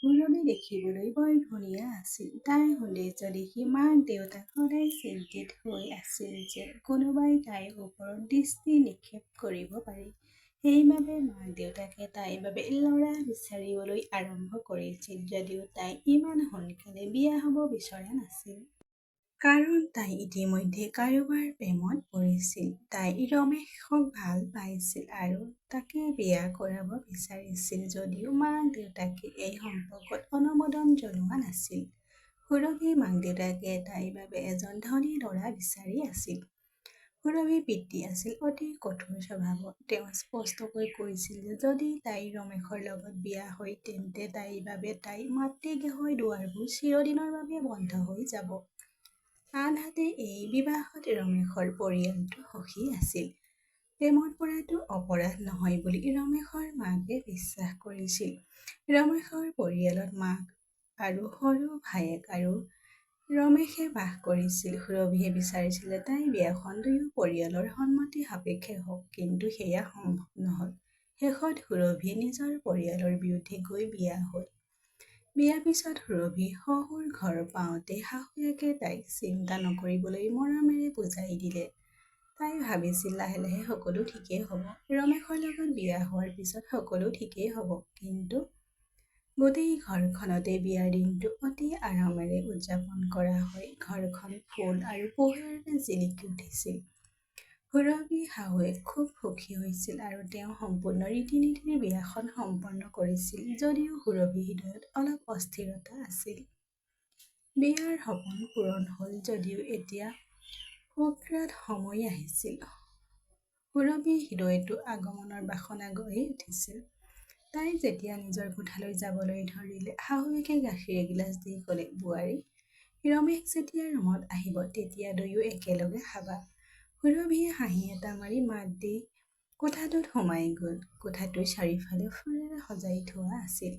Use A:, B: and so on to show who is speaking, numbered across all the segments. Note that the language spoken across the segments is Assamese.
A: সুৰভি দেখিবলৈ বৰ ধুনীয়া আছিল। তাইৰ সৌন্দৰ্য দেখি মাক দেউতাক সদায় চিন্তিত হৈ আছিল যে কোনোবাই তাইৰ ওপৰত দৃষ্টি নিক্ষেপ কৰিব পাৰে। সেইবাবে মাক দেউতাকে তাইৰ বাবে ল'ৰা বিচাৰিবলৈ আৰম্ভ কৰিছিল যদিও তাই ইমান সোনকালে বিয়া হ'ব বিচৰা নাছিল। কাৰণ তাই ইতিমধ্যে কাৰোবাৰ প্ৰেমত পৰিছিল। তাই ৰমেশক ভাল পাইছিল আৰু তাকে বিয়া কৰাব বিচাৰিছিল যদিও মাক দেউতাকে এই সম্পৰ্কত অনুমোদন জনোৱা নাছিল। সুৰভিৰ মাক দেউতাকে তাইৰ বাবে এজন ধনী ল'ৰা বিচাৰি আছিল। সুৰভিৰ পিতৃ আছিল অতি কঠোৰ স্বভাৱৰ। তেওঁ স্পষ্টকৈ কৈছিল যে যদি তাই ৰমেশৰ লগত বিয়া হয় তেন্তে তাইৰ বাবে তাইৰ মাতৃগৃহৰ দুৱাৰবোৰ চিৰদিনৰ বাবে বন্ধ হৈ যাব। আনহাতে এই বিবাহত ৰমেশৰ পৰিয়ালটো সুখী আছিল। প্ৰেমত পৰাটো অপৰাধ নহয় বুলি ৰমেশৰ মাকে বিশ্বাস কৰিছিল। ৰমেশৰ পৰিয়ালত মাক আৰু সৰু ভায়েক আৰু ৰমেশে বাস কৰিছিল। সুৰভিয়ে বিচাৰিছিল যে তাইৰ বিয়াখন দুয়ো পৰিয়ালৰ সন্মতি সাপেক্ষে হওক, কিন্তু সেয়া সম্ভৱ নহল। শেষত সুৰভিয়ে নিজৰ পৰিয়ালৰ বিৰুদ্ধে গৈ বিয়া হ'ল। বিয়াৰ পিছত সুৰভি শহুৰ ঘৰ পাওঁতে শাহুৱেকে তাইক চিন্তা নকৰিবলৈ মৰমেৰে বুজাই দিলে। তাই ভাবিছিল লাহে লাহে সকলো ঠিকেই হ'ব। ৰমেশৰ লগত বিয়া হোৱাৰ পিছত সকলো ঠিকেই হ'ব। কিন্তু গোটেই ঘৰখনতে বিয়াৰ দিনটো অতি আৰামেৰে উদযাপন কৰা হয়। ঘৰখন ফুল আৰু পোহৰেৰে জিলিকি উঠিছিল। সুৰভিৰ শাহুৱেক খুব সুখী হৈছিল আৰু তেওঁ সম্পূৰ্ণ ৰীতি-নীতিৰে বিয়াখন সম্পন্ন কৰিছিল যদিও সুৰভিৰ হৃদয়ত অলপ অস্থিৰতা আছিল। বিয়াৰ সপোন পূৰণ হ'ল যদিও এতিয়া সুখৰাত সময় আহিছিল। সুৰভিৰ হৃদয়তো আগমনৰ বাসনা গঢ়ি উঠিছিল। তাই যেতিয়া নিজৰ কোঠালৈ যাবলৈ ধৰিলে, শাহুৱেকে গাখীৰ এগিলাচ দি ক'লে, বোৱাৰী, ৰমেশ যেতিয়া ৰুমত আহিব তেতিয়া দুয়ো একেলগে খাবা। সুৰভিয়ে হাঁহি এটা মাৰি মাত দি কোঠাটোত সোমাই গ'ল। কোঠাটোৰ চাৰিওফালে ফুলেৰে সজাই থোৱা আছিল।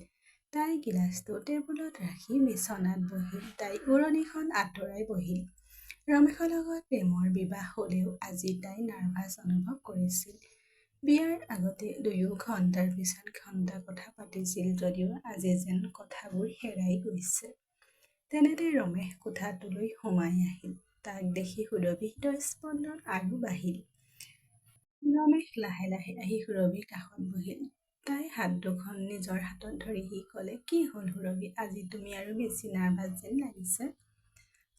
A: তাই গিলাচটো টেবুলত ৰাখি বিচনাত বহিল। তাই ওৰণিখন আঁতৰাই বহিল। ৰমেশৰ লগত প্ৰেমৰ বিবাহ হ'লেও আজি তাই নাৰ্ভাছ অনুভৱ কৰিছিল। বিয়াৰ আগতে দুয়ো ঘণ্টাৰ পিছত ঘণ্টা কথা পাতিছিল যদিও আজি যেন কথাবোৰ হেৰাই গৈছে। তেনেতে ৰমেশ কোঠাটোলৈ সোমাই আহিল। তাক দেখি সুৰভিৰ হৃদয়ৰ স্পন্দন আৰু বাঢ়িল। ৰমেশ লাহে লাহে আহি সুৰভিৰ কাষত বহিল। তাইৰ হাত দুখন নিজৰ হাতত ধৰি সি ক'লে, কি হ'ল সুৰভি, আজি তুমি আৰু বেছি নাৰ্ভাছ যেন লাগিছে।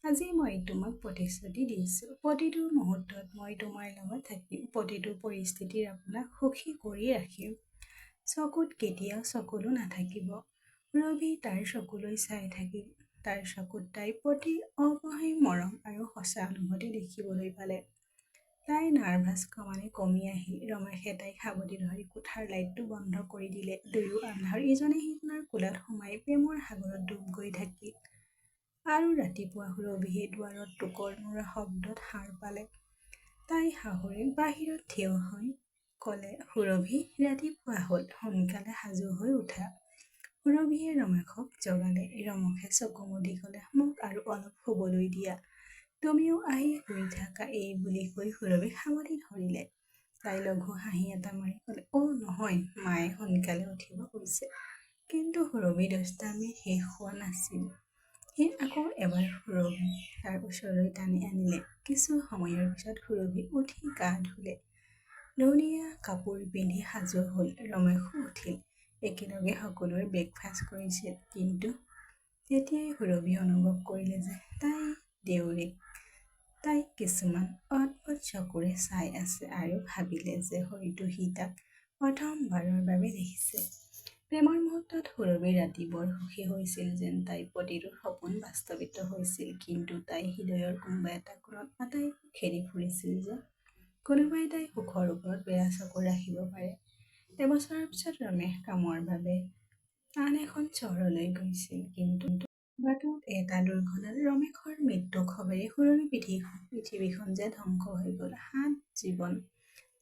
A: আজি মই তোমাক প্ৰতিশ্ৰুতি দিছোঁ, প্ৰতিটো মুহূৰ্তত মই তোমাৰ লগত থাকিম। প্ৰতিটো পৰিস্থিতিত আপোনাক সুখী কৰি ৰাখিম। চকুত কেতিয়াও চকুলো নাথাকিব। সুৰভি তাৰ চকুলৈ চাই থাকিল। তাৰ চকুত তাইৰ প্ৰতি অপৰিসীম মৰম আৰু সঁচা অনুভূতি দেখিবলৈ পালে। তাইৰ নাৰ্ভাছ ক্ৰমান্বয়ে কমি আহিল। ৰমেশে তাইক সাৱটি ধৰি কোঠাৰ লাইটটো বন্ধ কৰি দিলে। দুয়ো আন্ধাৰত ইজনে সিজনৰ কোলাত সোমাই প্ৰেমৰ সাগৰত ডুব গৈ থাকিল। আৰু ৰাতিপুৱা সুৰভিয়ে দুৱাৰত টোকৰ মৰা শব্দত সাৰ পালে। তাইৰ শাহুৱেক বাহিৰত থিয় হৈ ক'লে, সুৰভি, ৰাতিপুৱা হ'ল, সোনকালে সাজু হৈ উঠা। সুৰভিয়ে ৰমেশক জগালে। ৰমেশে চকু মুদি ক'লে, মোক আৰু অলপ শুবলৈ দিয়া। তুমিও আহি শুই থাকা। এই বুলি কৈ সুৰভিক সাৱটি ধৰিলে। তাই লঘু হাঁহি এটা মাৰি ক'লে, নহয়, মায়ে সোনকালে উঠিব কৈছে। কিন্তু সুৰভিৰ দুষ্টামি শেষ হোৱা নাছিল। সি আকৌ এবাৰ সুৰভিক তাৰ ওচৰলৈ টানি আনিলে। কিছু সময়ৰ পিছত সুৰভি উঠি গা ধুলে। ধুনীয়া কাপোৰ পিন্ধি সাজু হ'ল। ৰমেশো উঠিল। একেলগে সকলোৱে ব্ৰেকফাষ্ট কৰিছিল। কিন্তু তেতিয়াই সুৰভিয়ে অনুভৱ কৰিলে যে তাইৰ দেউৰে তাইক কিছুমান অদ্ভুত চকুৰে চাই আছে আৰু ভাবিলে যে হয়তো সি তাক প্ৰথমবাৰৰ বাবে দেখিছে। প্ৰেমৰ মুহূৰ্তত সুৰভিৰ ৰাতি বৰ সুখী হৈছিল যেন তাইৰ প্ৰতিটো সপোন বাস্তৱায়িত হৈছিল। কিন্তু তাইৰ হৃদয়ৰ কোনোবা এটা কোণত আটাইবোৰ খেদি ফুৰিছিল যে কোনোবাই তাইৰ সুখৰ ওপৰত বেয়া চকু ৰাখিব পাৰে। এবছৰৰ পিছত ৰমেশ কামৰ বাবে আন এখন চহৰলৈ গৈছিল। কিন্তু বাটত এটা দুৰ্ঘটনাত ৰমেশৰ মৃত্যু খবৰে সুৰভিৰ পৃথিৱীখন যে ধ্বংস হৈ গ'ল। 7 জীৱন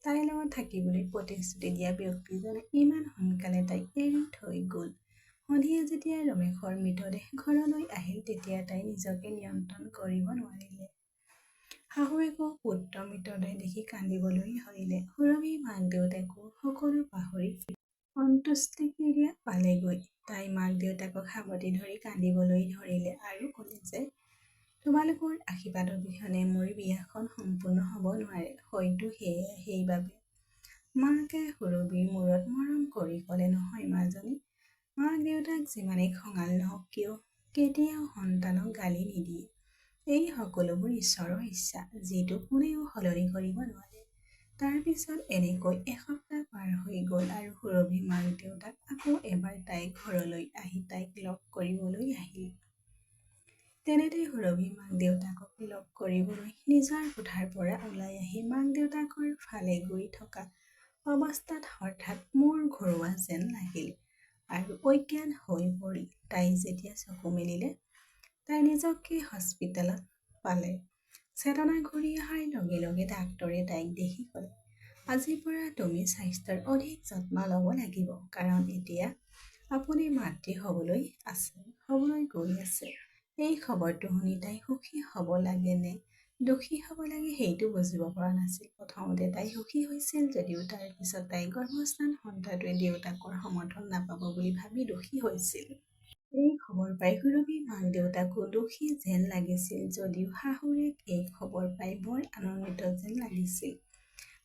A: তাইৰ লগত থাকিবলৈ প্ৰতিশ্ৰুতি দিয়া ব্যক্তিজনে ইমান সোনকালে তাইক এৰি থৈ গ'ল। সন্ধিয়া যেতিয়া ৰমেশৰ মৃতদেহ ঘৰলৈ আহিল তেতিয়া তাই নিজকে নিয়ন্ত্ৰণ কৰিব নোৱাৰিলে। শাহুৱেকো পুত্ৰৰ মৃতদেহ দেখি কান্দিবলৈ ধৰিলে। সুৰভিৰ মাক দেউতাকেও সকলো পাহৰি সন্তুষ্টিক্ৰিয়া পালেগৈ। তাই মাক দেউতাকক সাৱটি ধৰি কান্দিবলৈ ধৰিলে আৰু ক'লে যে তোমালোকৰ আশীৰ্বাদ অবিহনে মোৰ বিয়াখন সম্পূৰ্ণ হ'ব নোৱাৰে। হয়তো সেইবাবে মাকে সুৰভিৰ মূৰত মৰম কৰি ক'লে, নহয় মাজনী, মাক দেউতাক যিমানেই খঙাল নহওক কিয় কেতিয়াও সন্তানক গালি নিদিয়ে। এই সকলোবোৰ ঈশ্বৰৰ ইচ্ছা, যিটো কোনেও সলনি কৰিব নোৱাৰে। তাৰ পিছত এনেকৈ এসপ্তাহ পাৰ হৈ গ'ল আৰু সুৰভি মাক দেউতাক আকৌ এবাৰ তাইক ঘৰলৈ আহি তাইক লগ কৰিবলৈ আহিল। তেনেতে সুৰভি মাক দেউতাকক লগ কৰিবলৈ নিজৰ কোঠাৰ পৰা ওলাই আহি মাক দেউতাকৰ ফালে গৈ থকা অৱস্থাত হঠাৎ মূৰ ঘূৰোৱা যেন লাগিল আৰু অজ্ঞান হৈ পৰিল। তাই যেতিয়া চকু মেলিলে, তাই নিজকে হস্পিটেলত পালে। চেতনা ঘূৰি অহাৰ লগে লগে ডাক্তৰে তাইক দেখি ক'লে, আজিৰ পৰা তুমি স্বাস্থ্যৰ অধিক যত্ন ল'ব লাগিব, কাৰণ এতিয়া আপুনি মাতৃ হ'বলৈ গৈ আছে। এই খবৰটো শুনি তাই সুখী হ'ব লাগে নে দুখী হ'ব লাগে সেইটো বুজিব পৰা নাছিল। প্ৰথমতে তাই সুখী হৈছিল যদিও তাৰ পিছত তাই গৰ্ভস্থান সন্তানটোৱে দেউতাকৰ সমৰ্থন নাপাব বুলি ভাবি দুখী হৈছিল। এই খবৰ পাই সুৰভি মাক দেউতাকো দুখী যেন লাগিছিল যদিও শাহুৱেক এই খবৰ পাই বৰ আনন্দিত যেন লাগিছিল।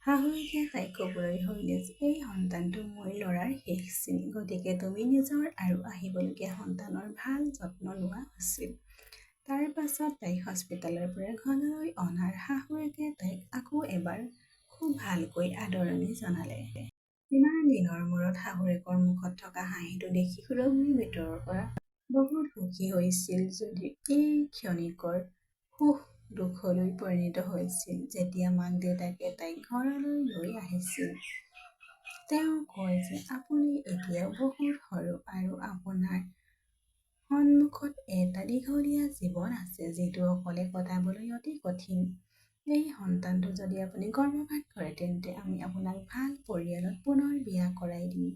A: শাহুৱেকে তাইক ক'বলৈ ধৰিলে যে এই সন্তানটো মোৰ ল'ৰাৰ শেষ চিন, গতিকে তুমি নিজৰ আৰু আহিবলগীয়া সন্তানৰ ভাল যত্ন লোৱা উচিত। তাৰ পাছত তাইক হস্পিটেলৰ পৰা ঘৰলৈ অনাৰ শাহুৱেকে তাইক আকৌ এবাৰ খুব ভালকৈ আদৰণি জনালে। ইমান দিনৰ মূৰত শাহুৱেকৰ মুখত থকা হাঁহিটো দেখি সুৰভিৰ ভিতৰৰ পৰা বহুত সুখী হৈছিল যদিও এই ক্ষণিকৰ সুখ দুখলৈ পৰিণত হৈছিল যেতিয়া মাক দেউতাকে তাইক ঘৰলৈ লৈ আহিছিল। তেওঁ কয় যে আপুনি এতিয়াও বহুত সৰু আৰু আপোনাৰ সন্মুখত এটা দীঘলীয়া জীৱন আছে, যিটো অকলে কটাবলৈ অতি কঠিন। এই সন্তানটো যদি আপুনি গৰ্ভপাত কৰে তেন্তে আমি আপোনাক ভাল পৰিয়ালত পুনৰ বিয়া কৰাই দিম।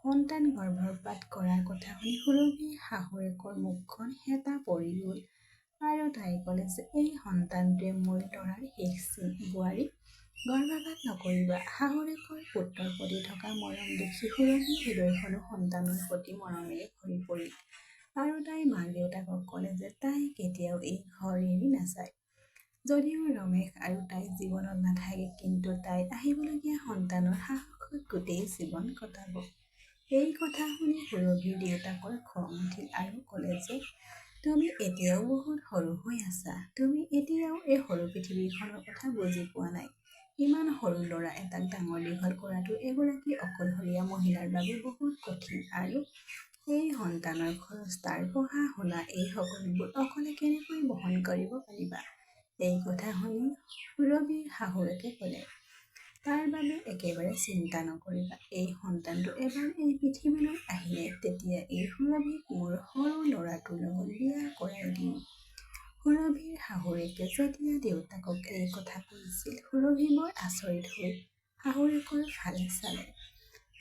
A: সন্তান গৰ্ভপাত কৰাৰ কথা শুনি সুৰভিৰ শাহুৱেকৰ মুখখন হেতা পৰি গ'ল আৰু তাই ক'লে যে এই সন্তানটোৱে মোৰ ল'ৰাৰ শেষ চিন। বোৱাৰী, গৰ্ভপাত নকৰিবা। শাহুৱেকৰ পুত্ৰৰ প্ৰতি থকা মৰম দেখি সুৰভিৰ হৃদয়খনো সন্তানৰ প্ৰতি মৰমেৰে ভৰি পৰিল আৰু তাই মাক দেউতাকক ক'লে যে তাই কেতিয়াও এই ঘৰ এৰি নাযায়। যদিও ৰমেশ আৰু তাই জীৱনত নাথাকে, কিন্তু তাই আহিবলগীয়া সন্তানৰ সাহসত গোটেই জীৱন কটাব। এই কথা শুনি সুৰভিৰ দেউতাকৰ খং উঠিল আৰু ক'লে যে তুমি এতিয়াও বহুত সৰু হৈ আছা। তুমি এতিয়াও এই সৰু পৃথিৱীখনৰ কথা বুজি পোৱা নাই। ইমান সৰু ল'ৰা এটাক ডাঙৰ দীঘল কৰাটো এগৰাকী অকলশৰীয়া মহিলাৰ বাবে বহুত কঠিন আৰু এই সন্তানৰ খৰচ, তাৰ পঢ়া শুনা, এই সকলোবোৰ অকলে কেনেকৈ বহন কৰিব পাৰিবা। এই কথা শুনি সুৰভিৰ শাহুৱেকে ক'লে, তাৰ বাবে একেবাৰে চিন্তা নকৰিবা। এই সন্তানটো এবাৰ এই পৃথিৱীলৈ আহিলে তেতিয়া এই সুৰভিক মোৰ সৰু ল'ৰাটোৰ লগত বিয়া কৰাই দিম। সুৰভিৰ শাহুৱেকে যেতিয়া দেউতাকক এই কথা কৈছিল, সুৰভি বৰ আচৰিত হৈ শাহুৱেকৰ ফালে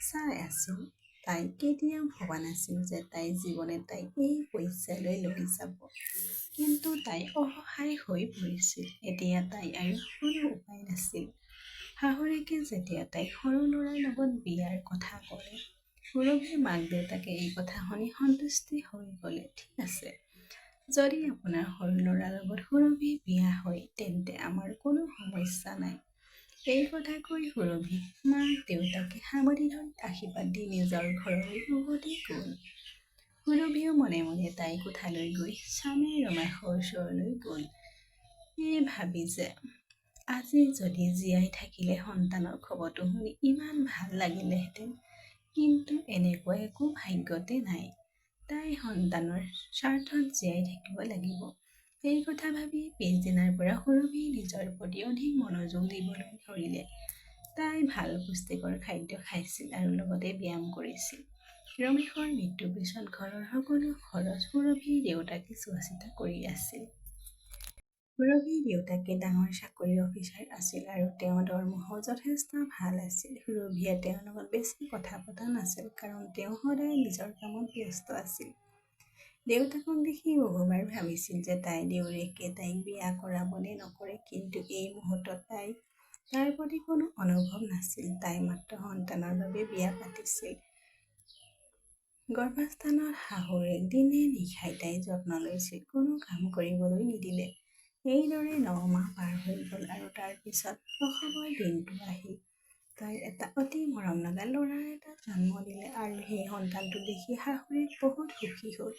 A: চাই আছিল। তাই কেতিয়াও ভবা নাছিল যে তাইৰ জীৱনে তাইক এই পৰ্যায়লৈ লৈ যাব। কিন্তু তাই অসহায় হৈ পৰিছিল। এতিয়া তাই আৰু কোনো উপায় নাছিল। শাহুৱেকে যেতিয়া তাইক সৰু ল'ৰাৰ লগত বিয়াৰ কথা ক'লে, সুৰভিৰ মাক দেউতাকে এই কথা শুনি সন্তুষ্টি হৈ ক'লে, ঠিক আছে, যদি আপোনাৰ সৰু ল'ৰাৰ লগত সুৰভি বিয়া হয় তেন্তে আমাৰ কোনো সমস্যা নাই। এই কথা কৈ সুৰভিক মাক দেউতাকে সাৱটি ধৰি আশীৰ্বাদ দি নিজৰ ঘৰলৈ উভতি গ'ল। সুৰভিও মনে মনে তাইৰ কোঠালৈ গৈ স্বামী ৰমেশৰ ওচৰলৈ গ'ল, এই ভাবি যে আজি যদি জীয়াই থাকিলে সন্তানৰ খবৰটো শুনি ইমান ভাল লাগিলেহেঁতেন, কিন্তু এনেকুৱা একো ভাগ্যতে নাই। তাই সন্তানৰ স্বাৰ্থত জীয়াই থাকিব লাগিব। এই কথা ভাবি পিছদিনাৰ পৰা সুৰভি নিজৰ প্ৰতি অধিক মনোযোগ দিবলৈ ধৰিলে। তাই ভাল পুষ্টিকৰ খাদ্য খাইছিল আৰু লগতে ব্যায়াম কৰিছিল। ৰমেশৰ মৃত্যুৰ পিছত ঘৰৰ সকলো খৰচ সুৰভিৰ দেউতাকে চোৱা চিতা কৰি আছিল। সুৰভিৰ দেউতাকে ডাঙৰ চাকৰিৰ অফিচাৰ আছিল আৰু তেওঁৰ দৰমহাও যথেষ্ট ভাল আছিল। সুৰভিয়ে তেওঁৰ লগত বেছি কথা পতা নাছিল, কাৰণ তেওঁ সদায় নিজৰ কামত ব্যস্ত আছিল। দেউতাকক দেখি বহুবাৰ ভাবিছিল যে তাইৰ দেউৰেকে তাইক বিয়া কৰাব নে নকৰে, কিন্তু এই মুহূৰ্তত তাই তাৰ প্ৰতি কোনো অনুভৱ নাছিল। তাই মাত্ৰ সন্তানৰ বাবে বিয়া পাতিছিল। গৰ্ভস্থানত শাহুৱেক দিনে নিশাই তাই যত্ন লৈছিল, কোনো কাম কৰিবলৈ নিদিলে। এইদৰে 9 মাহ পাৰ হৈ গ'ল আৰু তাৰ পিছত প্ৰসৱৰ দিনটো আহিল। তাই এটা অতি মৰম লগা ল'ৰাৰ এটা জন্ম দিলে আৰু সেই সন্তানটো দেখি শাহুৱেক বহুত সুখী হ'ল।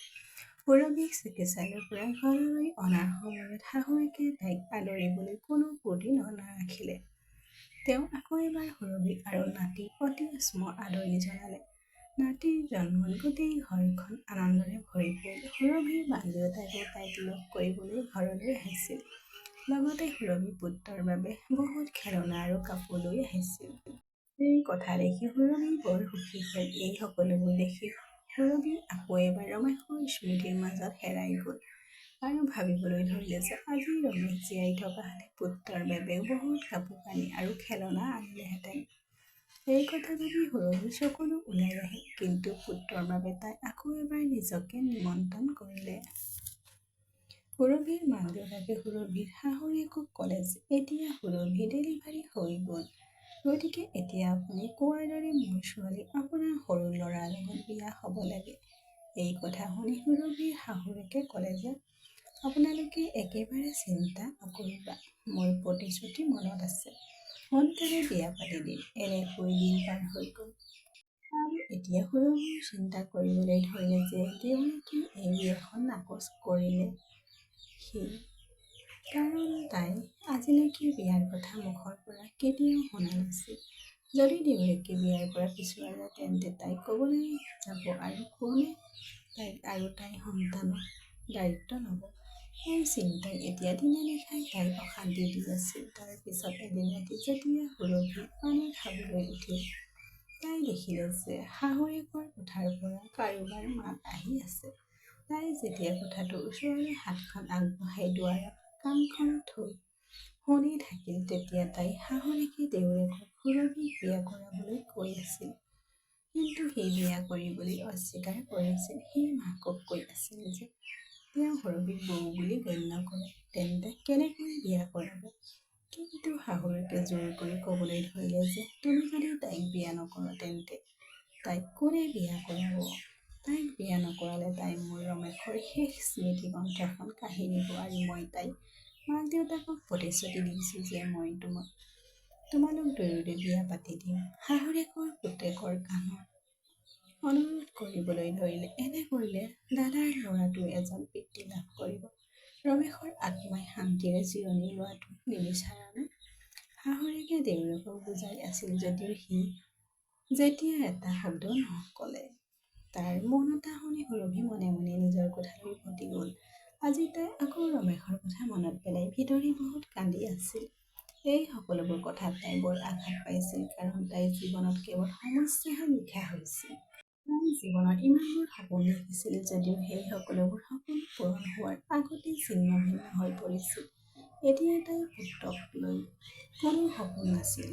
A: সুৰভিক চিকিৎসালয়ৰ পৰা ঘৰলৈ অনাৰ সময়ত শাহুৱেকে তাইক আদৰিবলৈ কোনো পুৰ্তি নাৰাখিলে। তেওঁ আকৌ এবাৰ সুৰভিক আৰু নাতিক অতি স্মৰ আদৰণি জনালে। নাতিৰ জন্মত গোটেই ঘৰখন আনন্দৰে ভৰি পৰিল। সুৰভিৰ মাক-দেউতাকে তাইক লগ কৰিবলৈ ঘৰলৈ আহিছিল। লগতে সুৰভি পুত্ৰৰ বাবে বহুত খেলনা আৰু কাপোৰ লৈ আহিছিল। এই কথা দেখি সুৰভি বৰ সুখী হ'ল। এই সকলোবোৰ দেখি সুৰভি আকৌ এবাৰ ৰমেশৰ স্মৃতিৰ মাজত হেৰাই গ'ল আৰু ভাবিবলৈ ধৰিলে যে আজি ৰমেশ জীয়াই থকা হ'লে পুত্ৰৰ বাবেও বহুত কাপোৰ-কানি আৰু খেলনা আনিলেহেঁতেন। এই কথা ভাবি সুৰভিৰ চকুলো ওলাই আহিল। কিন্তু পুত্ৰৰ বাবে তাই আকৌ এবাৰ নিজকে নিমন্ত্ৰণ কৰিলে। সুৰভিৰ মাক-দেউতাকে সুৰভিৰ শাহুৱেকক ক'লে যে এতিয়া সুৰভিৰ ডেলিভাৰী হৈ গ'ল, গতিকে এতিয়া আপুনি কোৱাৰ দৰে মোৰ ছোৱালী আপোনাৰ সৰু ল'ৰাৰ লগত বিয়া হ'ব লাগে। এই কথা শুনি সুৰভিৰ শাহুৱেকে ক'লে যে আপোনালোকে একেবাৰে চিন্তা নকৰিবা, মোৰ প্ৰতিশ্ৰুতি মনত আছে, সোনকালে বিয়া পাতি দিম। এনেকৈ দিন পাৰ হৈ গ'ল। আৰু এতিয়া সুৰভিয়ে চিন্তা কৰিবলৈ ধৰিলে যে দেউৰে কিয় এই বিয়াখন নাকচ কৰিলে সি, কাৰণ তাই আজিলৈকে বিয়াৰ কথা মুখৰ পৰা কেতিয়াও শুনা নাছিল। যদি দেউৰেকে বিয়াৰ পৰা পিছুৱাই যায় তেন্তে তাই ক'বলৈ যাব আৰু কোনে তাইক আৰু তাইৰ সন্তানৰ দায়িত্ব ল'ব। এই চিন্তাই এতিয়া দিনে নিশাই তাইক অশান্তি দি আছিল। তাৰ পিছত এদিন ৰাতি যেতিয়া সুৰভি পানী খাবলৈ উঠিল, তাই দেখিলে যে শাহুৱেকৰ কোঠাৰ পৰা কাৰোবাৰ মাত আহি আছে। তাই যেতিয়া কোঠাটোৰ ওচৰলৈ হাতখন আগবঢ়াই দুৱাৰত কাণখন থৈ শুনি থাকিল, তেতিয়া তাই শাহুৱেকে দেউৰেকক সুৰভিক বিয়া কৰাবলৈ কৈ আছিল। কিন্তু সি বিয়া কৰিবলৈ অস্বীকাৰ কৰিছিল। সি মাকক কৈ আছিল যে তেওঁ সুৰভিক বৌ বুলি গণ্য কৰে, তেন্তে কেনেকৈ বিয়া কৰাব। কিন্তু শাহুৱেকে জোৰ কৰি ক'বলৈ ধৰিলে যে তুমি যদি তাইক বিয়া নকৰা তেন্তে তাইক কোনে বিয়া কৰাব। তাইক বিয়া নকৰালে তাই মোৰ ৰমেশৰ শেষ স্মৃতি গ্ৰন্থখন কাঢ়ি নিব আৰু মই তাইৰ মাক-দেউতাকক প্ৰতিশ্ৰুতি দিছোঁ যে মই তোমালোক দুয়োৰে বিয়া পাতি দিম। শাহুৱেকৰ পুতেকৰ কাণত অনুৰোধ কৰিবলৈ ধৰিলে, এনে কৰিলে দাদাৰ ল'ৰাটোৱে এজন পিতৃ লাভ কৰিব। ৰমেশৰ আত্মাই শান্তিৰে জিৰণি লোৱাটো নিবিচাৰেনে? শাহুৱেকে দেউৰেকক বুজাই আছিল যদিও সি যেতিয়া এটা শব্দ নকলে। তাৰ মৌনতা শুনি সুৰভি মনে মনে নিজৰ কোঠালৈ উভতি গ'ল। আজি তাই আকৌ ৰমেশৰ কথা মনত পেলাই ভিতৰি বহুত কান্দি আছিল। এই সকলোবোৰ কথাত তাই বৰ আঘাত পাইছিল, কাৰণ তাইৰ জীৱনত কেৱল সমস্যাহে লিখা হৈছিল। তাই জীৱনত ইমানবোৰ সপোন দেখিছিল যদিও সেই সকলোবোৰ সপোন পূৰণ হোৱাৰ আগতেই ছিন্ন ভিন্ন হৈ পৰিছিল। এতিয়া তাইৰ পুত্ৰক লৈ কোনো সপোন নাছিল।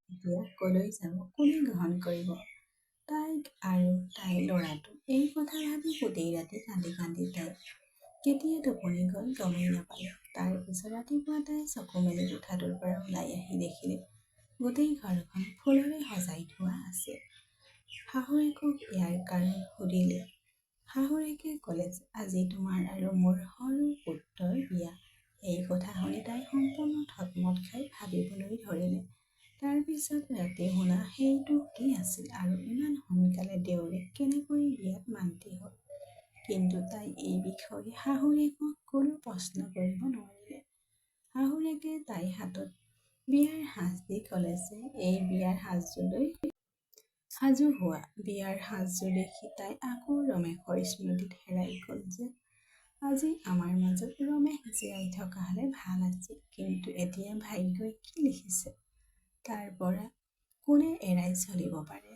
A: এতিয়া কলৈ যাব, কোনে গ্ৰহণ কৰিব তাইক আৰু তাইৰ ল'ৰাটোক। এই কথা ভাবি গোটেই ৰাতি কান্দি কান্দি তাই কেতিয়া টোপনি গ'ল গমেই নাপালে। তাৰ পিছত ৰাতিপুৱা তাই চকু মেলি কোঠাটোৰ পৰা ওলাই আহি দেখিলে গোটেই ঘৰখন ফুলেৰে সজাই থোৱা আছে। শাহুৱেকক ইয়াৰ কাৰণ সুধিলে। শাহুৱেকে ক'লে যে আজি তোমাৰ আৰু মোৰ সৰু পুত্ৰৰ বিয়া। এই কথা শুনি তাই সম্পূৰ্ণ থতমত খাই ভাবিবলৈ ধৰিলে। তাৰ পিছত ৰাতি শুনা সেইটো কি আছিল আৰু ইমান সোনকালে দেউৰে কেনেকৈ বিয়াত মান্তি হ'ল। কিন্তু তাই এই বিষয়ে শাহুৱেকক কোনো প্ৰশ্ন কৰিব নোৱাৰিলে। শাহুৱেকে তাইৰ হাতত বিয়াৰ সাজ দি ক'লে যে এই বিয়াৰ সাজযোৰলৈ সাজু হোৱা। বিয়াৰ সাজযোৰ দেখি তাই আকৌ ৰমেশৰ স্মৃতিত হেৰাই গ'ল যে আজি আমাৰ মাজত ৰমেশ জীয়াই থকা হ'লে ভাল আছিল। কিন্তু এতিয়া ভাগ্যই কি লিখিছে, তাৰ পৰা কোনে এৰাই চলিব পাৰে।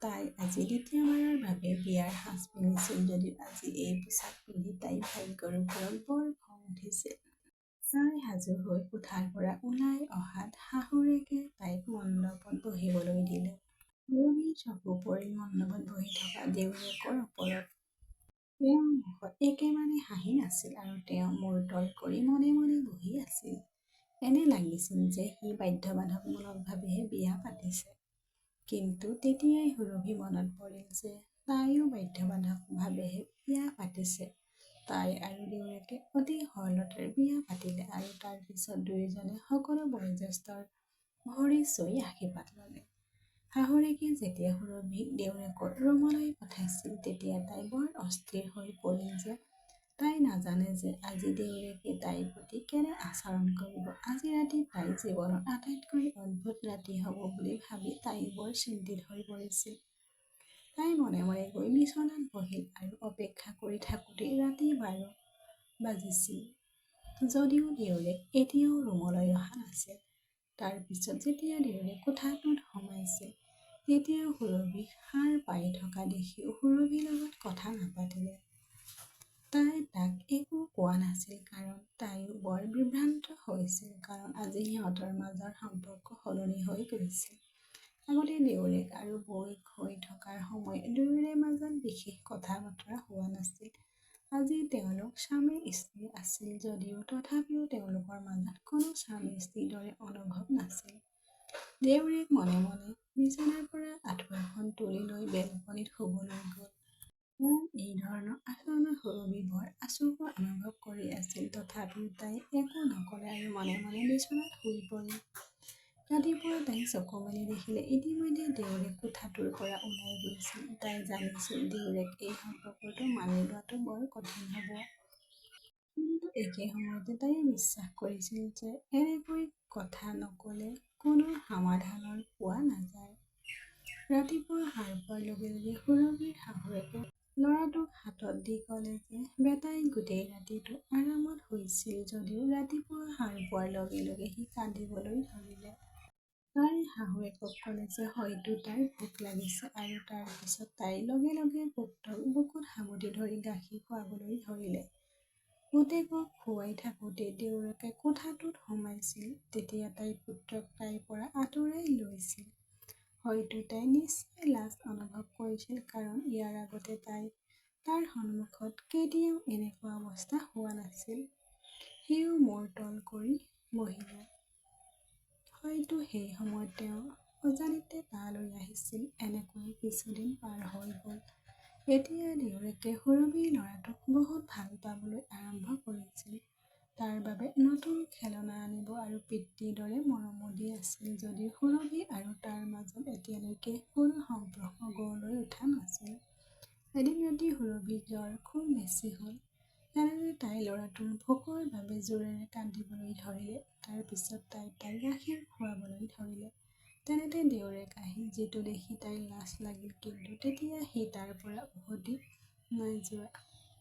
A: তাই আজি দ্বিতীয়বাৰৰ বাবে বিয়াৰ সাজ পিন্ধিছিল যদিও আজি এই পোছাক পিন্ধি তাইৰ ভাগ্যৰ ওপৰত বৰ খং উঠিছিল। তাই সাজু হৈ কোঠাৰ পৰা ওলাই অহাত শাহুৱেকে তাইক মণ্ডপত বহিবলৈ দিলে। সুৰভিৰ চকু পৰিল মণ্ডপত বহি থকা দেউৰেকৰ ওপৰত। তেওঁৰ মুখত একেবাৰে হাঁহি নাছিল আৰু তেওঁ মূৰ তল কৰি মনে মনে বহি আছিল। এনে লাগিছিল যে সি বাধ্যবাধকমূলকভাৱেহে বিয়া পাতিছে। কিন্তু তেতিয়াই সুৰভি মনত পৰিল যে তাইও বাধ্যবাধকভাৱেহে বিয়া পাতিছে। তাই আৰু দেউৰেকে অতি সৰলতাৰে বিয়া পাতিলে আৰু তাৰ পিছত দুয়োজনে সকলো বয়োজ্যেষ্ঠৰ ভৰি চুই আশীৰ্বাদ ল'লে। শাহুৰেকে যেতিয়া সুৰভিক দেউৰেকৰ ৰুমলৈ পঠাইছিল তেতিয়া তাই বৰ অস্থিৰ হৈ পৰিল যে তাই নাজানে যে আজি দেউৰেকে তাইৰ প্ৰতি কেনে আচৰণ কৰিব। আজি ৰাতি তাইৰ জীৱনৰ আটাইতকৈ অদ্ভুত ৰাতি হ'ব বুলি ভাবি তাই বৰ চিন্তিত হৈ পৰিছিল। তাই মনে মনে গৈ বিচনাত বহিল আৰু অপেক্ষা কৰি থাকোঁতেই ৰাতি 12 বাজিছিল যদিও দেউৰেক এতিয়াও ৰুমলৈ অহা নাছিল। তাৰ পিছত যেতিয়া দেউৰেক কোঠাটোত সোমাইছিল তেতিয়াও সুৰভি সাৰ পাই থকা দেখিও সুৰভিৰ লগত কথা নাপাতিলে। তাই তাক একো কোৱা নাছিল কাৰণ তাইও বৰ বিভ্ৰান্ত হৈছিল কাৰণ আজি সিহঁতৰ মাজৰ সম্পৰ্ক সলনি হৈ গৈছিল। আগতে দেউৰেক আৰু বৌয়েক হৈ থকাৰ সময়ত দুয়োৰে মাজত বিশেষ কথা বতৰা হোৱা নাছিল। আজি তেওঁলোক স্বামী স্ত্ৰী আছিল যদিও তথাপিও তেওঁলোকৰ মাজত কোনো স্বামী স্ত্ৰীৰ দৰে অনুভৱ নাছিল। দেউৰেক মনে মনে বিচনাৰ পৰা আঁঠুৱাখন তুলি লৈ বেলকনিত শুবলৈ গ'ল। কাৰণ এই ধৰণৰ আচৰণত সুৰভি বৰ আচুৰ্য অনুভৱ কৰি আছিল। তথাপিও তাই একো নকলে আৰু মনে মনে বিচনাত শুই পৰিল। ৰাতিপুৱা তাই চকু মেলি দেখিলে ইতিমধ্যে দেউৰেক কোঠাটোৰ পৰা ওলাই গৈছিল। তাই জানিছিল দেউৰেক এই সম্পৰ্কটো মানি লোৱাটো বৰ কঠিন হ'ব। কিন্তু একে সময়তে তাই বিশ্বাস কৰিছিল যে এনেকৈ কথা নকলে কোনো সমাধানৰ পোৱা নাযায়। ৰাতিপুৱা সাৰ পোৱাৰ লগে লগে সুৰভিৰ শাহুৱেকে ল'ৰাটোক হাতত দি ক'লে যে বেটাই গোটেই ৰাতিটো আৰামত শুইছিল যদিও ৰাতিপুৱা সাৰ পোৱাৰ লগে লগে সি কান্দিবলৈ ধৰিলে। তাই শাহুৱেকক ক'লে যে হয়তো তাৰ ভোক লাগিছে আৰু তাৰ পিছত তাই লগে লগে পুত্ৰক বুকুত সাবটি ধৰি গাখীৰ খুৱাবলৈ ধৰিলে। পুতেকক খুৱাই থাকোঁতে দেউৰেকে কোঠাটোত সোমাইছিল। তেতিয়া তাই পুত্ৰক তাইৰ পৰা আঁতৰাই লৈছিল। হয়তো তাই নিশ্চয় লাজ অনুভৱ কৰিছিল কাৰণ ইয়াৰ আগতে তাই তাৰ সন্মুখত কেতিয়াও এনেকুৱা অৱস্থা হোৱা নাছিল। সিও মূৰ তল কৰি বহিলে। হয়তো সেই সময়ত তেওঁ অজানিতে তালৈ আহিছিল। এনেকৈ কিছুদিন পাৰ হৈ গ'ল। এতিয়া দেউৰেকে সুৰভিৰ ল'ৰাটোক বহুত ভাল পাবলৈ আৰম্ভ কৰিছিল। তাৰ বাবে নতুন খেলনা আনিব আৰু পিতৃৰ দৰে মৰমো দি আছিল যদিও সুৰভি আৰু তাৰ মাজত এতিয়ালৈকে কোনো সম্পৰ্ক গঢ় লৈ উঠা নাছিল। এদিন ৰাতি সুৰভিৰ জ্বৰ খুব বেছি হ'ল। তেনেতে তাই ল'ৰাটোৰ ভোকৰ বাবে জোৰেৰে কান্দিবলৈ ধৰিলে। তাৰ পিছত তাই তাক গাখীৰ খুৱাবলৈ ধৰিলে। তেনেতে দেউৰেক আহিল যিটো দেখি তাইৰ লাজ লাগিল কিন্তু তেতিয়া সি তাৰ পৰা উভতি নাই যোৱা।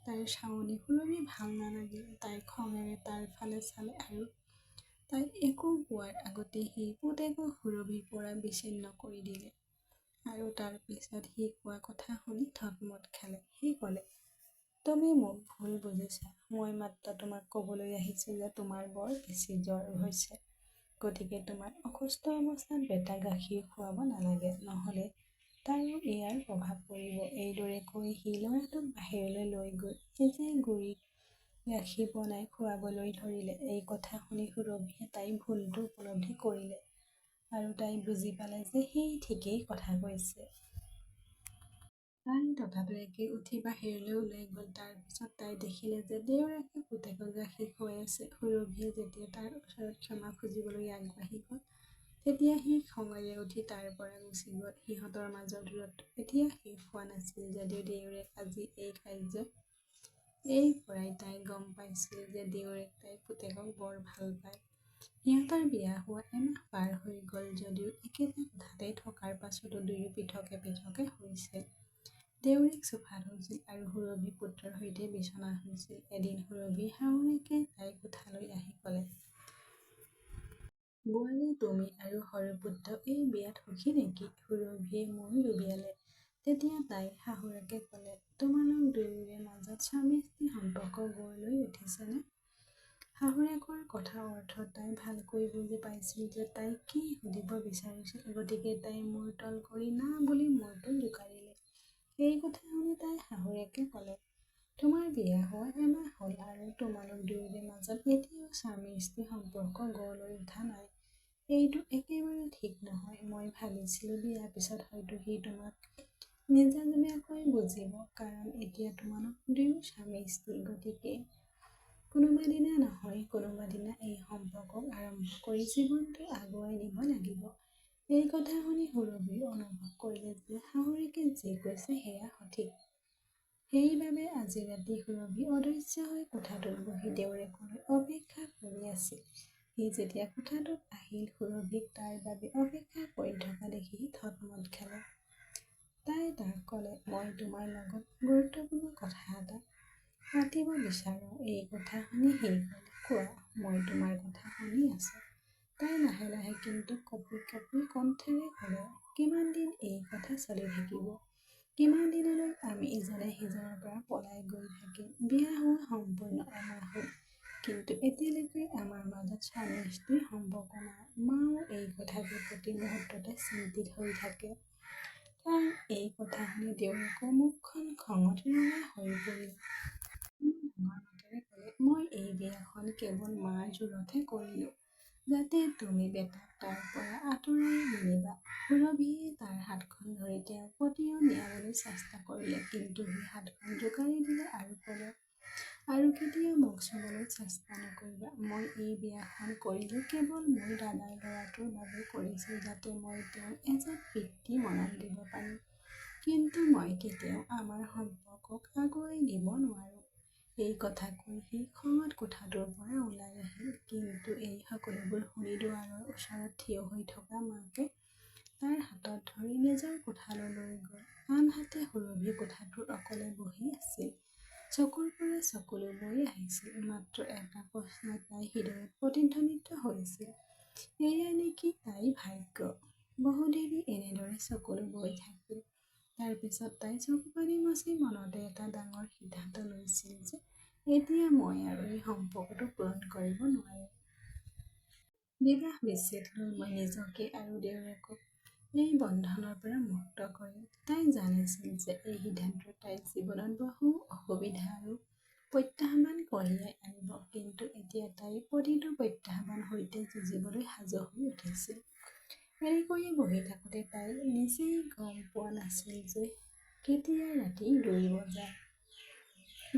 A: তাইৰ চাৱনি সুৰভি ভাল নালাগিল। তাই খঙেৰে তাৰ ফালে চালে আৰু তাই একো কোৱাৰ আগতে সি পুতেকক সুৰভিৰ পৰা বিচ্ছিন্ন কৰি দিলে। আৰু তাৰ পিছত সি কোৱা কথা শুনি থতমত খালে। সি ক'লে, তুমি মোক ভুল বুজিছা। মই মাত্ৰ তোমাক ক'বলৈ আহিছোঁ যে তোমাৰ বৰ বেছি জ্বৰ হৈছে। গতিকে তোমাৰ অসুস্থ অৱস্থাত বেটাক গাখীৰ খুৱাব নালাগে, নহ'লে তাৰো ইয়াৰ প্ৰভাৱ পৰিব। এইদৰে কৈ সি ল'ৰাটোক বাহিৰলৈ লৈ গৈ নিজেই গুড়িত গাখীৰ বনাই খুৱাবলৈ ধৰিলে। এই কথা শুনি সুৰভিয়ে তাইৰ ভুলটো উপলব্ধি কৰিলে আৰু তাই বুজি পালে যে সি ঠিকেই কথা কৈছে। তাই ততাতৈয়াকৈ উঠি বাহিৰলৈ ওলাই গ'ল। তাৰ পিছত তাই দেখিলে যে দেউৰেকে পুতেকক গাখীৰ খুৱাই আছে। সুৰভিয়ে যেতিয়া তাৰ ওচৰত ক্ষমা খুজিবলৈ আগবাঢ়ি গ'ল তেতিয়া সি খঙেৰে উঠি তাৰ পৰা গুচি গ'ল। সিহঁতৰ মাজৰ দূৰত্ব এতিয়া শেষ হোৱা নাছিল যদিও দেউৰেক আজি এই কাৰ্যৰ পৰাই তাই গম পাইছিল যে দেউৰেক তাইৰ পুতেকক বৰ ভাল পায়। সিহঁতৰ বিয়া হোৱা এমাহ পাৰ হৈ গ'ল যদিও একেটা কোঠাতে থকাৰ পাছতো দুয়ো পৃথকে পৃথকে শুইছিল। দেউৰেক চোফাত শুইছিল আৰু সুৰভি পুত্ৰৰ সৈতে বিচনাত শুইছিল। এদিন সুৰভিৰ শাহুৱেকে তাইৰ কোঠালৈ আহি ক'লে, বোৱাৰী তুমি আৰু সৰু পুত্ৰ এই বিয়াত সুখী নেকি? সুৰভিয়ে মূৰ ডুবিয়ালে। তেতিয়া তাইৰ শাহুৱেকে ক'লে, তোমালোক দুয়োৰে মাজত স্বামী স্ত্ৰী সম্পৰ্ক গঢ় লৈ উঠিছেনে? শাহুৱেকৰ কথাৰ অৰ্থ তাই ভালকৈ বুজি পাইছিল যে তাই কি সুধিব বিচাৰিছিল। গতিকে তাই মূৰ তল কৰি না বুলি মূৰটো জোকাৰিলে। এই কথা শুনি তাইৰ শাহুৱেকে ক'লে, তোমাৰ বিয়া হোৱা এমাহ হ'ল আৰু তোমালোক দুয়োৰে মাজত এতিয়াও স্বামী স্ত্ৰী সম্পৰ্ক গঢ় লৈ উঠা নাই। এইটো একেবাৰে ঠিক নহয়। মই ভাবিছিলোঁ বিয়াৰ পিছত হয়তো সি তোমাক নিজাববীয়াকৈ বুজিব, কাৰণ এতিয়া তোমালোক দুয়ো স্বামী স্ত্ৰী। গতিকে কোনোবা দিনা নহয় কোনোবা দিনা এই সম্পৰ্কক আৰম্ভ কৰি জীৱনটো আগুৱাই নিব লাগিব। এই কথা শুনি সুৰভি অনুভৱ কৰিলে যে শাহুৱেকে যি কৈছে সেয়া সঠিক। সেইবাবে আজি ৰাতি সুৰভি অধৈৰ্য হৈ কোঠাটোত বহি দেউৰেকলৈ অপেক্ষা কৰি আছিল। সি যেতিয়া কোঠাটোত আহিল, সুৰভিক তাৰ বাবে অপেক্ষা কৰি থকা দেখি থতমত খালে। তাই তাক ক'লে, মই তোমাৰ লগত গুৰুত্বপূৰ্ণ কথা এটা পাতিব বিচাৰোঁ। এই কথা শুনি সি ক'লে, কোৱা, মই তোমাৰ কথা শুনি আছোঁ। তাই লাহে লাহে কিন্তু কঁপি কঁপি কণ্ঠেৰে ক'লে, কিমান দিন এই কথা চলি থাকিব? কিমান দিনলৈ আমি ইজনে সিজনৰ পৰা পলাই গৈ থাকিম? বিয়া হোৱা সম্পূৰ্ণ এমাহ হ'ল, কিন্তু এতিয়ালৈকে আমাৰ মাজত স্বামী স্ত্ৰীৰ সম্পৰ্ক নাই। মাও এই কথাকে প্ৰতি মুহূৰ্ততে চিন্তিত হৈ থাকে। তাই এই কথা শুনি দেউৰেকৰ মুখখন খঙত ৰঙা হৈ পৰিল। ডাঙৰ মাতেৰে ক'লে, মই এই বিয়াখন কেৱল মাৰ জোৰতহে কৰিলোঁ, যাতে তুমি বেটাক তাৰ পৰা আঁতৰাই নিনিবা। সুৰভিয়ে তাৰ হাতখন ধৰি তেওঁক পতিয়ন নিয়াবলৈ চেষ্টা কৰিলে, কিন্তু সি হাতখন জোকাৰি দিলে আৰু ক'লে, আৰু কেতিয়াও মোক চুবলৈ চেষ্টা নকৰিবা। মই এই বিয়াখন কৰিলোঁ কেৱল মোৰ দাদাৰ ল'ৰাটোৰ বাবে কৰিছোঁ, যাতে মই তেওঁক এজন পিতৃ মৰম দিব পাৰিম। কিন্তু মই কেতিয়াও আমাৰ সম্পৰ্কক আগুৱাই নিব নোৱাৰোঁ। এই কথা কৈ সি খঙত কোঠাটোৰ পৰা ওলাই আহিল। কিন্তু এই সকলোবোৰ শুনি দুৱাৰৰ ওচৰত থিয় হৈ থকা মাকে তাৰ হাতত ধৰি নিজৰ কোঠালৈ লৈ গ'ল। আনহাতে সুৰভি কোঠাটোত অকলে বহি আছিল। চকুৰ পৰা চকুলো বৈ আহিছিল। মাত্ৰ এটা প্ৰশ্ন তাইৰ হৃদয়ত প্ৰতিধ্বনিত হৈছিল, এয়াই নেকি তাইৰ ভাগ্য? বহুদেৰি এনেদৰে চকুলো বৈ থাকিল। তাৰ পিছত তাই চকুপানী মচি মনতে এটা ডাঙৰ সিদ্ধান্ত লৈছিল যে এতিয়া মই আৰু এই সম্পৰ্কটো পূৰণ কৰিব নোৱাৰিম। বিবাহ বিচ্ছেদ লৈ মই নিজকে আৰু দেউৰেকক এই বন্ধনৰ পৰা মুক্ত কৰিম। তাই জানিছিল যে এই সিদ্ধান্তই তাইৰ জীৱনত বহু অসুবিধা আৰু প্ৰত্যাহ্বান কঢ়িয়াই আনিব, কিন্তু এতিয়া তাই প্ৰতিটো প্ৰত্যাহ্বানৰ সৈতে যুঁজিবলৈ সাজু হৈ উঠিছিল। এনেকৈয়ে বহি থাকোঁতে তাই নিজেই গম পোৱা নাছিল যে কেতিয়া ৰাতি ২ বজায়।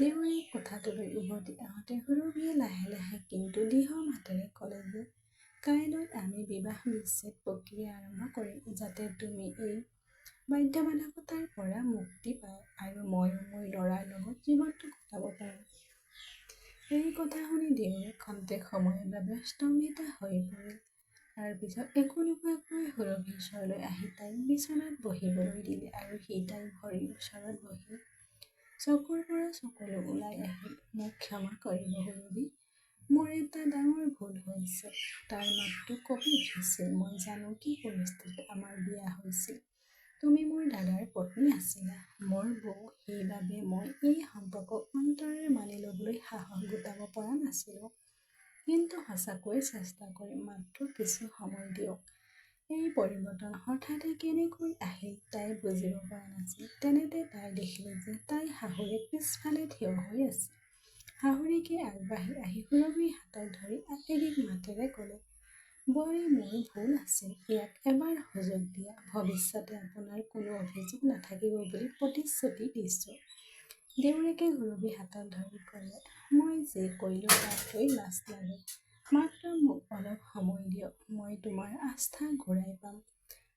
A: দেউৰেক কোঠাটোলৈ উভতি আহোঁতে সুৰভিয়ে লাহে লাহে কিন্তু দৃঢ় মাতেৰে ক'লে যে কাইলৈ আমি বিবাহ বিচ্ছেদ প্ৰক্ৰিয়া আৰম্ভ কৰিম, যাতে তুমি এই বাধ্যবাধকতাৰ পৰা মুক্তি পায় আৰু ময়ো মোৰ ল'ৰাৰ লগত জীৱনটো কটাব পাৰোঁ। এই কথা শুনি দেউৰেক খন্তেক সময়ৰ বাবে স্তম্ভিত হৈ পৰিল। তাৰ পিছত একো নোকোৱাকৈ সুৰভিৰ ওচৰলৈ আহি তাইক বিচনাত বহিবলৈ দিলে আৰু সি তাইৰ ভৰিৰ ওচৰত বহিল। চকুৰ পৰা চকুলো ওলাই আহিল। মোক ক্ষমা কৰিব সুৰভি, মোৰ এটা ডাঙৰ ভুল হৈছে। তাইৰ মাতটো কঁপি উঠিছিল। মই জানো কি পৰিস্থিতিত আমাৰ বিয়া হৈছিল। তুমি মোৰ দাদাৰ পত্নী আছিলা, মোৰ বৌ। সেইবাবে মই এই সম্পৰ্কক অন্তৰেৰে মানি ল'বলৈ সাহস গোটাব পৰা নাছিলোঁ। কিন্তু সঁচাকৈয়ে চেষ্টা কৰিম, মাত্ৰ কিছু সময় দিয়ক। এই পৰিৱৰ্তন হঠাতে কেনেকৈ আহিল তাই বুজিব পৰা নাছিল। তেনেতে তাই দেখিল যে তাইৰ শাহুৱেক পিছফালে থিয় হৈ আছে। শাহুৱেকে আগবাঢ়ি আহি সুৰভিৰ হাতত ধৰি আৱেগিক মাতেৰে ক'লে, বোৱাৰী, মোৰ ভুল আছিল। ইয়াক এবাৰ সুযোগ দিয়া। ভৱিষ্যতে আপোনাৰ কোনো অভিযোগ নাথাকিব বুলি প্ৰতিশ্ৰুতি দিছোঁ। দেউৰেকে সুৰভিৰ হাতত ধৰি ক'লে, মই যি কৰিলোঁ তাক লৈ লাজ লাগে। মাত্ৰ মোক অলপ সময় দিয়ক। মই তোমাৰ আস্থা ঘূৰাই পাম।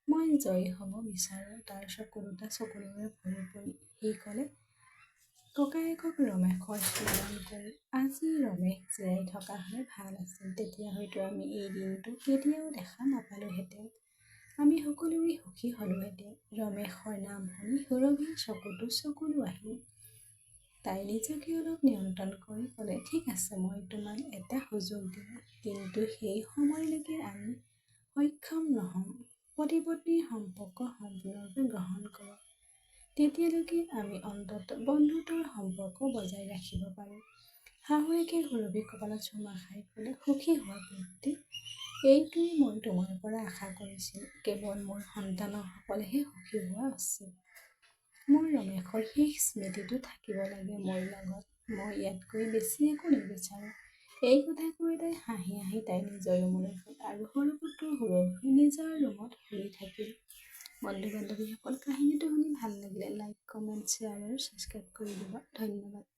A: মই জয়ী হ'ব বিচাৰোঁ। তাৰ চকু দুটা চকুলোৰে ভৰি পৰিল। সি ক'লে, ককায়েকক ৰমেশৰ স্মৰণ কৰি আজি ৰমেশ জীয়াই থকা হ'লে ভাল আছিল। তেতিয়া হয়তো আমি এই দিনটো কেতিয়াও দেখা নাপালোহেঁতেন। আমি সকলোৰে সুখী হ'লোহেঁতেন। ৰমেশৰ নাম শুনি সুৰভিৰ চকুতো চকুলো আহিল। তাই নিজকে অলপ নিয়ন্ত্ৰণ কৰি ক'লে, ঠিক আছে, মই তোমাক এটা সুযোগ দিম, কিন্তু সেই সময়লৈকে আমি সক্ষম নহ'ম পতি পত্নীৰ সম্পৰ্ক সম্পূৰ্ণৰূপে গ্ৰহণ কৰক। তেতিয়ালৈকে আমি অন্ততঃ বন্ধুত্বৰ সম্পৰ্ক বজাই ৰাখিব পাৰোঁ। শাহুৱেকে সুৰভিৰ কপালত চুমা খাই ক'লে, সুখী হোৱা পিতৃ, এইটোৱেই মই তোমাৰ পৰা আশা কৰিছিলোঁ। কেৱল মোৰ সন্তানসকলেহে সুখী হোৱা উচিত। মোৰ ৰমেশৰ সেই স্মৃতিটো থাকিব লাগে মোৰ লগত। মই ইয়াতকৈ বেছি একো নিবিচাৰোঁ। এই কথা কৈ তাই হাঁহি হাঁহি তাই নিজৰ ৰুমলৈ গ'ল আৰু সৰু পুত্ৰ সুৰভি নিজৰ ৰুমত শুই থাকিল। বন্ধু বান্ধৱীসকল, কাহিনীটো শুনি ভাল লাগিলে লাইক, কমেণ্ট, শ্বেয়াৰ আৰু ছাবস্ক্ৰাইব কৰি দিব। ধন্যবাদ।